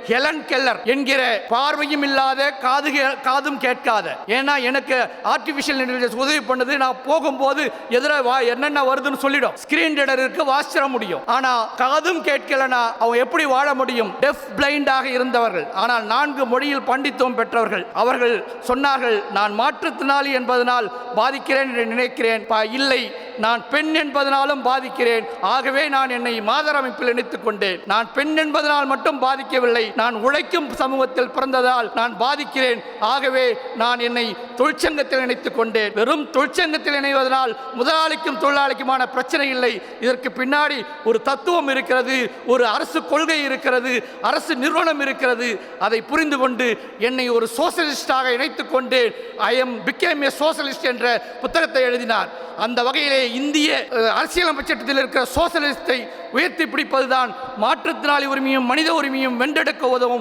Helen Keller என்கிற பார்வையும் இல்லாத காதும் கேட்காத, ஏன்னா எனக்கு ஆர்டிபிஷியல் இன்டெலிஜென்ஸ் உதவி பண்ணது. நான் போகும்போது எதிராக என்னென்ன வருதுன்னு சொல்லிடும். ஸ்கிரீன் ரீடர் இருக்கு, வாசிட முடியும். ஆனா காதும் கேட்கலனா அவன் எப்படி வாழ முடியும்? டெஃப் பிளைண்டாக இருந்தவர்கள், ஆனால் 4 மொழியில் பண்டித்துவம் பெற்றவர்கள். அவர்கள் சொன்னார்கள், நான் மாற்றுத்திறனாளி என்பதனால் பாதிக்கிறேன் என்று நினைக்கிறேன், இல்லை, நான் பெண் என்பதனாலும் பாதிக்கிறேன். ஆகவே நான் என்னை மாதர் அமைப்பில் இணைத்துக் கொண்டேன். நான் பெண் என்பதனால் மட்டும் பாதிக்கவில்லை, நான் உழைக்கும் சமூகத்தில் பிறந்ததால் நான் பாதிக்கிறேன். ஆகவே நான் என்னை தொழிற்சங்கத்தில் இணைத்துக் கொண்டேன். வெறும் தொழிற்சங்கத்தில் இணைவதனால் முதலாளிக்கும் தொழிலாளிக்குமான பிரச்சனை இல்லை. இதற்கு பின்னாடி ஒரு தத்துவம் இருக்கிறது, ஒரு அரசு கொள்கை இருக்கிறது, அரசு நிறுவனம் இருக்கிறது. அதை புரிந்து கொண்டு என்னை ஒரு சோசலிஸ்டாக இணைத்துக் கொண்டு I am became A socialist என்ற புத்தகத்தை எழுதினார். அந்த வகையிலே இந்திய அரசியலமைப்பு சட்டத்தில் இருக்கிற சோசலிஸ்டை உயர்த்தி பிடிப்பதுதான் மாற்றுத்திறனாளி உரிமையும் மனித உரிமையும் வென்றெடுக்க உதவும்